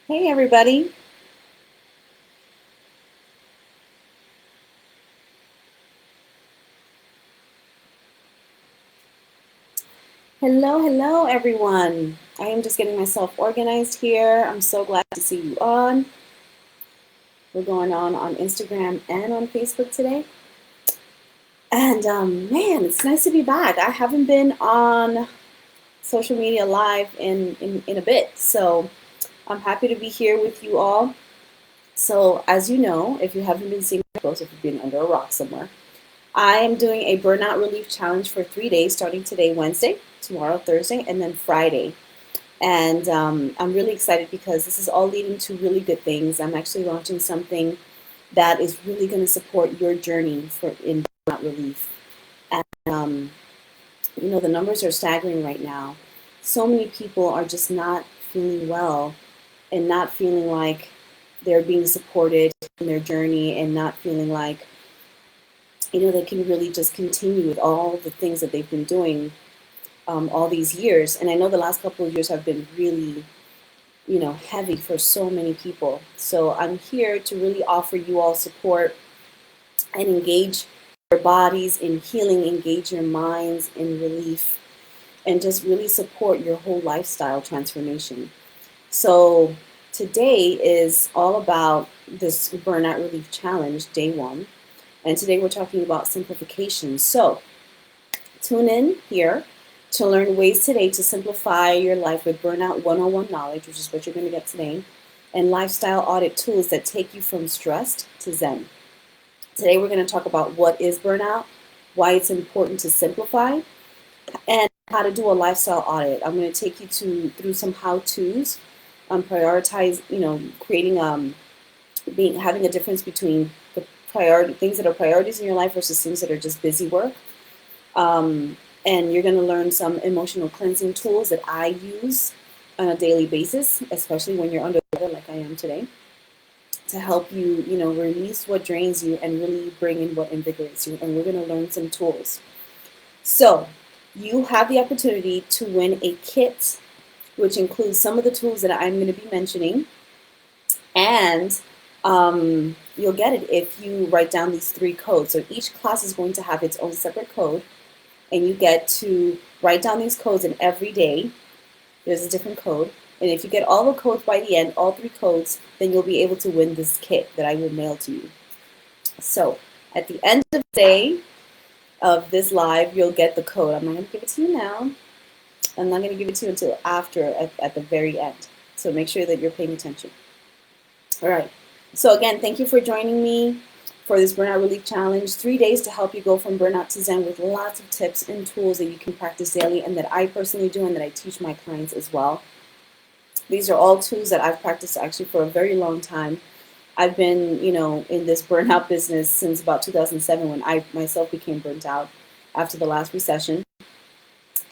Hey everybody. Hello everyone. I am just getting myself organized here. I'm so glad to see you on. We're going on Instagram and on Facebook today. And man, it's nice to be back. I haven't been on social media live in a bit. So I'm happy to be here with you all. So as you know, if you haven't been seeing my posts, if you've been under a rock somewhere, I am doing a burnout relief challenge for 3 days, starting today, Wednesday, tomorrow, Thursday, and then Friday. And I'm really excited because this is all leading to really good things. I'm actually launching something that is really going to support your journey in burnout relief. And, the numbers are staggering right now. So many people are just not feeling well and not feeling like they're being supported in their journey and not feeling like, they can really just continue with all the things that they've been doing all these years. And I know the last couple of years have been really, heavy for so many people. So I'm here to really offer you all support and engage your bodies in healing, engage your minds in relief, and just really support your whole lifestyle transformation. So today is all about this Burnout Relief Challenge, day one. And today we're talking about simplification. So tune in here to learn ways today to simplify your life with Burnout 101 knowledge, which is what you're going to get today, and lifestyle audit tools that take you from stressed to zen. Today we're going to talk about what is burnout, why it's important to simplify, and how to do a lifestyle audit. I'm going to take you through some how-tos, prioritize, creating having a difference between the priority things that are priorities in your life versus things that are just busy work. And you're going to learn some emotional cleansing tools that I use on a daily basis, especially when you're under the weather like I am today, to help you, release what drains you and really bring in what invigorates you. And we're going to learn some tools. So you have the opportunity to win a kit, which includes some of the tools that I'm going to be mentioning. And you'll get it if you write down these 3 codes. So each class is going to have its own separate code. And you get to write down these codes, and every day there's a different code. And if you get all the codes by the end, all 3 codes, then you'll be able to win this kit that I will mail to you. So at the end of the day of this live, you'll get the code. I'm not going to give it to you now. I'm not going to give it to you until after, at the very end. So make sure that you're paying attention. All right. So again, thank you for joining me for this Burnout Relief Challenge. 3 days to help you go from burnout to zen with lots of tips and tools that you can practice daily and that I personally do and that I teach my clients as well. These are all tools that I've practiced actually for a very long time. I've been, in this burnout business since about 2007 when I myself became burnt out after the last recession.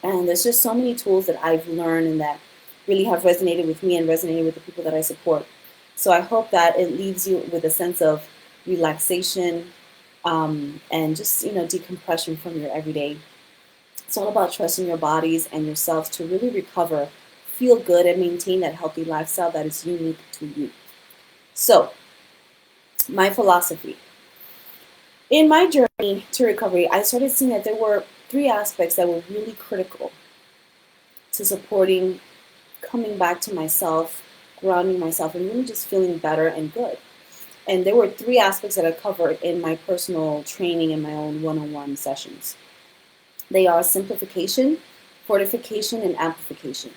And there's just so many tools that I've learned and that really have resonated with me and resonated with the people that I support. So I hope that it leaves you with a sense of relaxation, and just, decompression from your everyday. It's all about trusting your bodies and yourselves to really recover, feel good, and maintain that healthy lifestyle that is unique to you. So, my philosophy. In my journey to recovery, I started seeing that there were 3 aspects that were really critical to supporting coming back to myself, grounding myself, and really just feeling better and good. And there were 3 aspects that I covered in my personal training and my own one-on-one sessions. They are simplification, fortification, and amplification.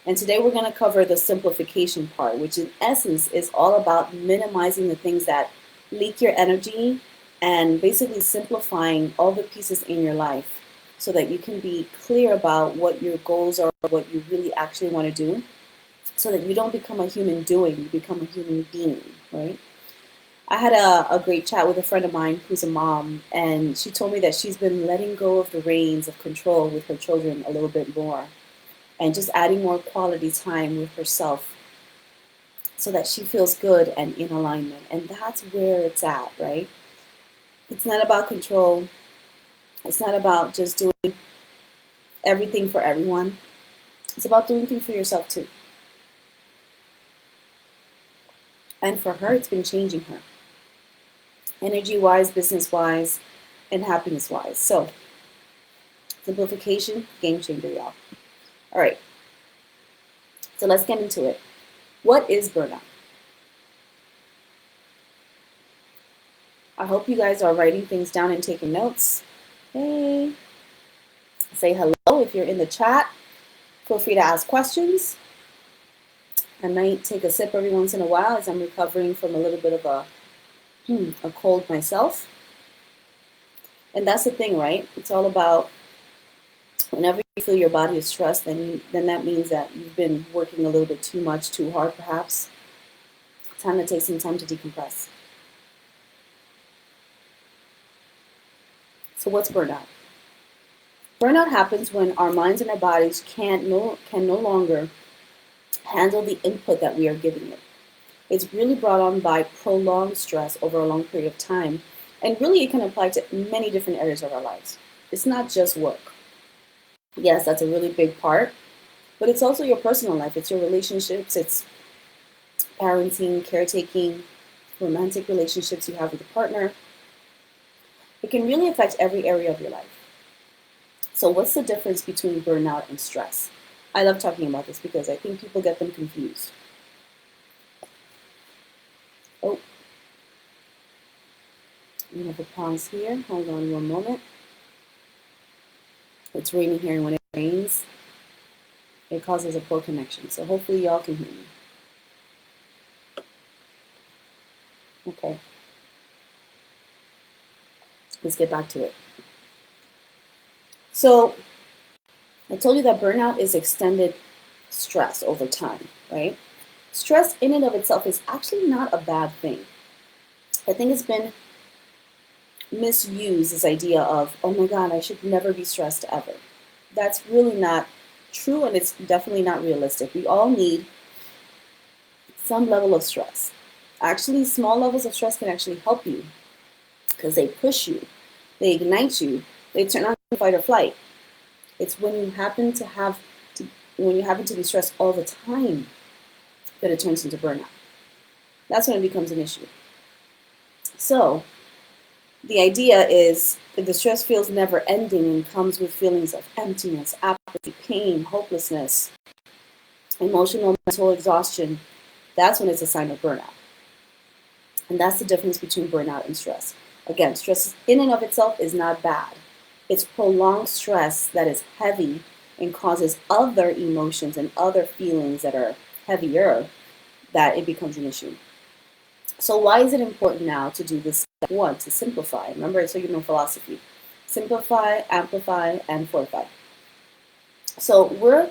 And today we're going to cover the simplification part, which in essence is all about minimizing the things that leak your energy and basically simplifying all the pieces in your life so that you can be clear about what your goals are, what you really actually want to do, so that you don't become a human doing, you become a human being, right? I had a great chat with a friend of mine who's a mom, and she told me that she's been letting go of the reins of control with her children a little bit more and just adding more quality time with herself so that she feels good and in alignment. And that's where it's at, right? It's not about control. It's not about just doing everything for everyone. It's about doing things for yourself too. And for her, it's been changing her. Energy-wise, business-wise, and happiness-wise. So, simplification, game changer, y'all. All right. So let's get into it. What is burnout? I hope you guys are writing things down and taking notes. Hey. Say hello if you're in the chat. Feel free to ask questions. I might take a sip every once in a while as I'm recovering from a little bit of a cold myself. And that's the thing, right? It's all about whenever you feel your body is stressed, then that means that you've been working a little bit too much, too hard perhaps. Time to take some time to decompress. So what's burnout? Burnout happens when our minds and our bodies can no longer handle the input that we are giving it. It's really brought on by prolonged stress over a long period of time. And really it can apply to many different areas of our lives. It's not just work. Yes, that's a really big part, but it's also your personal life. It's your relationships, it's parenting, caretaking, romantic relationships you have with a partner. It can really affect every area of your life. So what's the difference between burnout and stress? I love talking about this because I think people get them confused. Oh, we have a pause here. Hold on one moment. It's raining here, and when it rains, it causes a poor connection. So hopefully y'all can hear me. Okay. Let's get back to it. So I told you that burnout is extended stress over time, right? Stress in and of itself is actually not a bad thing. I think it's been misused, this idea of, oh my God, I should never be stressed ever. That's really not true, and it's definitely not realistic. We all need some level of stress. Actually, small levels of stress can actually help you because they push you, they ignite you, they turn on fight or flight. It's when you happen to be stressed all the time that it turns into burnout. That's when it becomes an issue. So the idea is that the stress feels never ending and comes with feelings of emptiness, apathy, pain, hopelessness, emotional, mental exhaustion. That's when it's a sign of burnout. And that's the difference between burnout and stress. Again, stress in and of itself is not bad. It's prolonged stress that is heavy and causes other emotions and other feelings that are heavier, that it becomes an issue. So why is it important now to do this step one, to simplify? Remember, it's your philosophy. Simplify, amplify, and fortify. So we're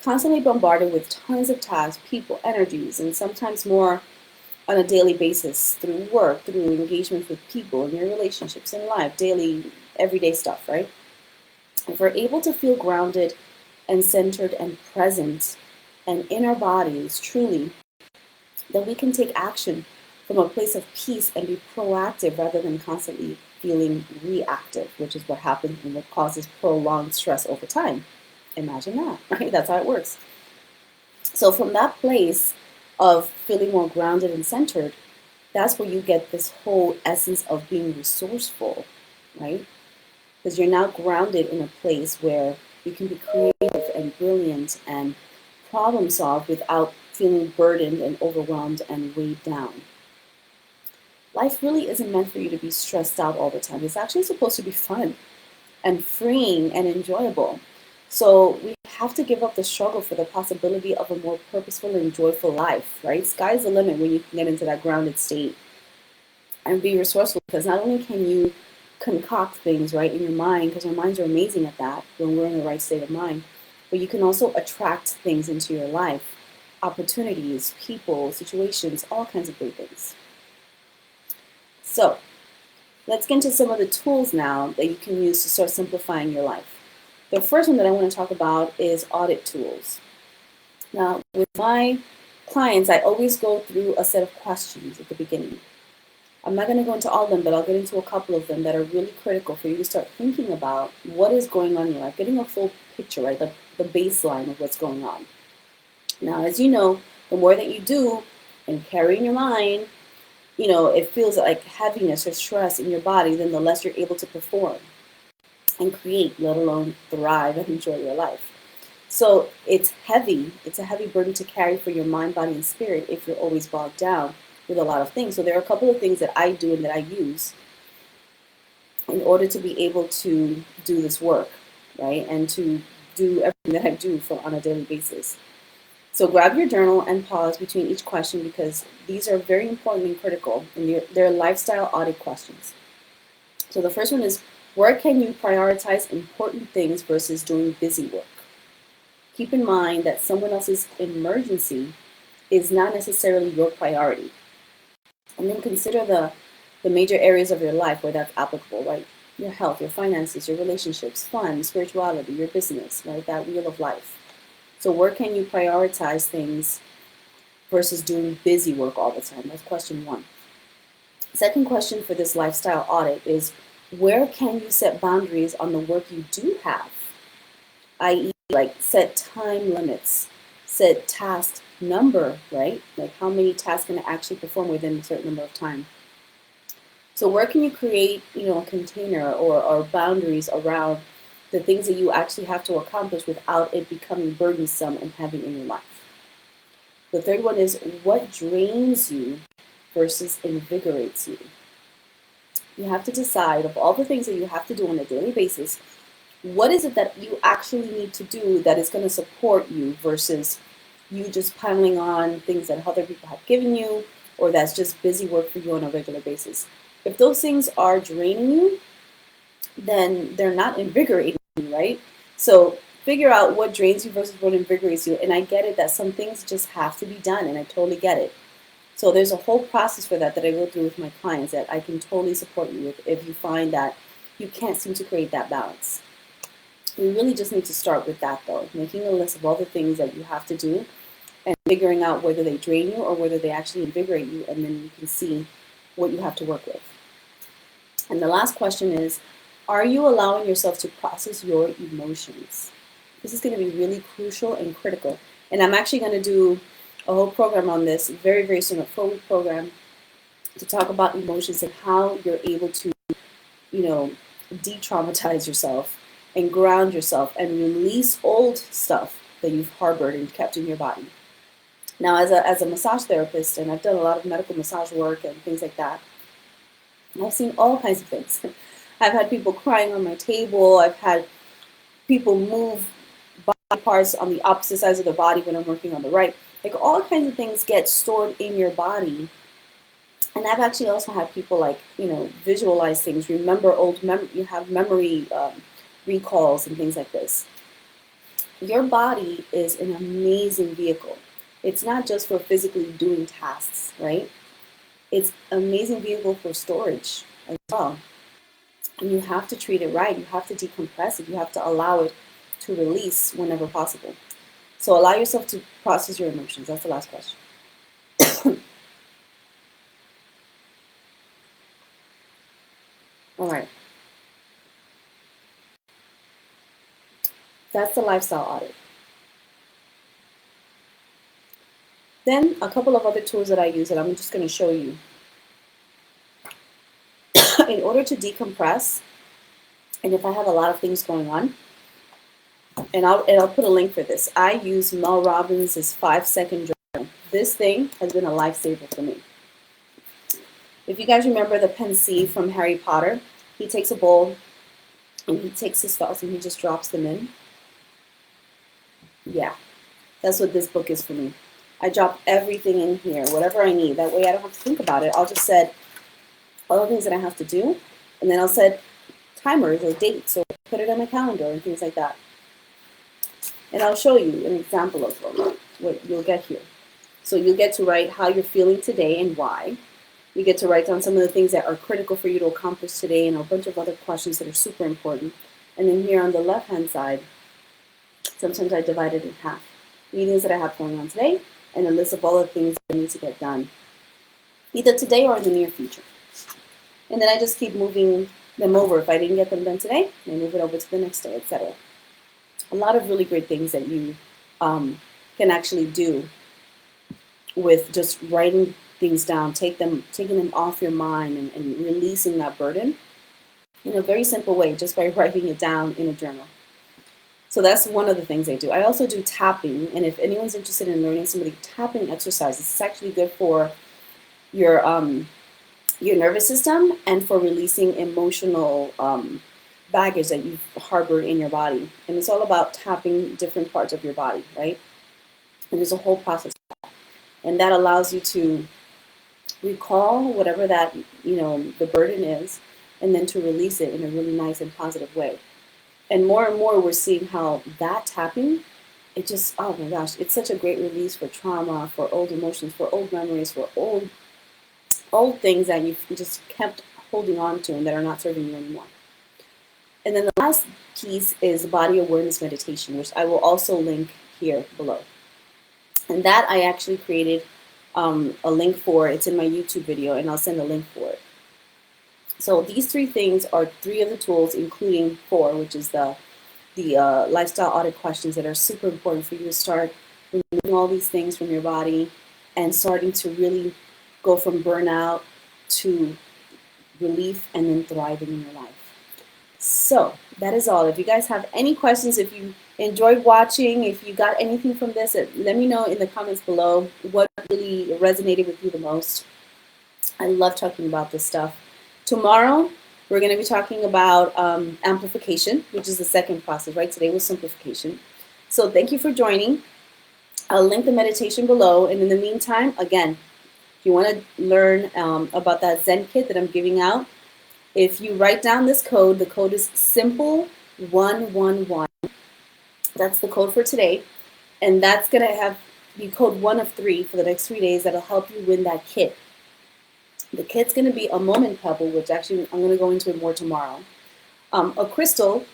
constantly bombarded with tons of tasks, people, energies, and sometimes more on a daily basis through work, through engagement with people, in your relationships, in life, daily, everyday stuff, right? If we're able to feel grounded and centered and present and in our bodies truly, then we can take action from a place of peace and be proactive rather than constantly feeling reactive, which is what happens and what causes prolonged stress over time. Imagine that, right? That's how it works. So from that place of feeling more grounded and centered, that's where you get this whole essence of being resourceful, right? Because you're now grounded in a place where you can be creative and brilliant and problem solve without feeling burdened and overwhelmed and weighed down. Life really isn't meant for you to be stressed out all the time. It's actually supposed to be fun and freeing and enjoyable. So we have to give up the struggle for the possibility of a more purposeful and joyful life, right? Sky's the limit when you can get into that grounded state and be resourceful, because not only can you concoct things, right, in your mind, because our minds are amazing at that when we're in the right state of mind, but you can also attract things into your life, opportunities, people, situations, all kinds of great things. So let's get into some of the tools now that you can use to start simplifying your life. The first one that I want to talk about is audit tools. Now, with my clients, I always go through a set of questions at the beginning. I'm not going to go into all of them, but I'll get into a couple of them that are really critical for you to start thinking about what is going on in your life, getting a full picture, right, the baseline of what's going on. Now, as you know, the more that you do, and carrying your mind, you know, it feels like heaviness or stress in your body, then the less you're able to perform and create, let alone thrive and enjoy your life. So it's heavy. It's a heavy burden to carry for your mind, body, and spirit if you're always bogged down with a lot of things. So there are a couple of things that I do and that I use in order to be able to do this work, right? And to do everything that I do on a daily basis. So grab your journal and pause between each question because these are very important and critical, and they're lifestyle audit questions. So the first one is, where can you prioritize important things versus doing busy work? Keep in mind that someone else's emergency is not necessarily your priority. And then consider the major areas of your life where that's applicable, right? Your health, your finances, your relationships, fun, spirituality, your business, right? That wheel of life. So where can you prioritize things versus doing busy work all the time? That's question one. Second question for this lifestyle audit is, where can you set boundaries on the work you do have? I.e., like set time limits, set task number, right? Like how many tasks can I actually perform within a certain number of time? So where can you create, you know, a container or boundaries around the things that you actually have to accomplish without it becoming burdensome and heavy in your life? The third one is, what drains you versus invigorates you? You have to decide, of all the things that you have to do on a daily basis, what is it that you actually need to do that is going to support you versus you just piling on things that other people have given you, or that's just busy work for you on a regular basis. If those things are draining you, then they're not invigorating you, right? So figure out what drains you versus what invigorates you. And I get it that some things just have to be done, and I totally get it. So there's a whole process for that I go through with my clients that I can totally support you with if you find that you can't seem to create that balance. We really just need to start with that, though, making a list of all the things that you have to do and figuring out whether they drain you or whether they actually invigorate you, and then you can see what you have to work with. And the last question is, are you allowing yourself to process your emotions? This is going to be really crucial and critical. And I'm actually going to do a whole program on this very, very soon, a 4-week program to talk about emotions and how you're able to, you know, de-traumatize yourself and ground yourself and release old stuff that you've harbored and kept in your body. Now, as a massage therapist, and I've done a lot of medical massage work and things like that, I've seen all kinds of things. I've had people crying on my table. I've had people move body parts on the opposite sides of the body when I'm working on the right. Like, all kinds of things get stored in your body. And I've actually also had people, like, you know, visualize things, remember old memory, you have memory recalls and things like this. Your body is an amazing vehicle. It's not just for physically doing tasks, right? It's an amazing vehicle for storage as well. And you have to treat it right. You have to decompress it. You have to allow it to release whenever possible. So allow yourself to process your emotions. That's the last question. All right. That's the lifestyle audit. Then a couple of other tools that I use that I'm just going to show you. In order to decompress, and if I have a lot of things going on, and I'll put a link for this. I use Mel Robbins' 5-second journal. This thing has been a lifesaver for me. If you guys remember the Pensée from Harry Potter, he takes a bowl and he takes his thoughts and he just drops them in. Yeah, that's what this book is for me. I drop everything in here, whatever I need. That way I don't have to think about it. I'll just set all the things that I have to do, and then I'll set timers or dates or put it on my calendar and things like that. And I'll show you an example of what you'll get here. So you'll get to write how you're feeling today and why. You get to write down some of the things that are critical for you to accomplish today and a bunch of other questions that are super important. And then here on the left-hand side, sometimes I divide it in half. Meetings that I have going on today and a list of all the things that I need to get done, either today or in the near future. And then I just keep moving them over. If I didn't get them done today, I move it over to the next day, etc. A lot of really great things that you can actually do with just writing things down, taking them off your mind and releasing that burden in a very simple way, just by writing it down in a journal. So that's one of the things I do. I also do tapping, and if anyone's interested in learning some of the tapping exercises, it's actually good for your nervous system and for releasing emotional baggage that you've harbored in your body. And it's all about tapping different parts of your body, right? And there's a whole process for that. And that allows you to recall whatever that, the burden is, and then to release it in a really nice and positive way. And more we're seeing how that tapping, it just, oh my gosh, it's such a great release for trauma, for old emotions, for old memories, for old things that you've just kept holding on to and that are not serving you anymore. And then the last piece is body awareness meditation, which I will also link here below. And that I actually created a link for. It's in my YouTube video, and I'll send a link for it. So these 3 things are 3 of the tools, including 4, which is the lifestyle audit questions that are super important for you to start removing all these things from your body and starting to really go from burnout to relief and then thriving in your life. So that is all. If you guys have any questions, if you enjoyed watching, if you got anything from this, let me know in the comments below what really resonated with you the most. I love talking about this stuff. Tomorrow, we're going to be talking about amplification, which is the second process, right? Today was simplification. So thank you for joining. I'll link the meditation below. And in the meantime, again, if you want to learn about that Zen kit that I'm giving out, if you write down this code, the code is SIMPLE111. That's the code for today. And that's going to be code 1 of 3 for the next 3 days. That'll help you win that kit. The kit's going to be a moment pebble, which actually I'm going to go into it more tomorrow. A crystal,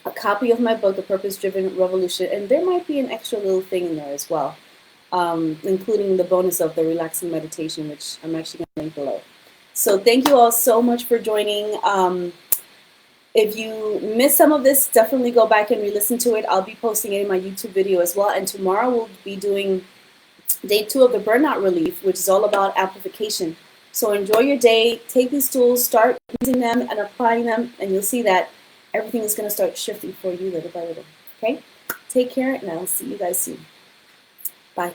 a copy of my book, The Purpose-Driven Revolution, and there might be an extra little thing in there as well, including the bonus of the relaxing meditation, which I'm actually going to link below. So thank you all so much for joining. If you missed some of this, definitely go back and re-listen to it. I'll be posting it in my YouTube video as well. And tomorrow we'll be doing day 2 of the burnout relief, which is all about amplification. So enjoy your day. Take these tools, start using them and applying them, and you'll see that everything is going to start shifting for you little by little. Okay? Take care, and I'll see you guys soon. Bye.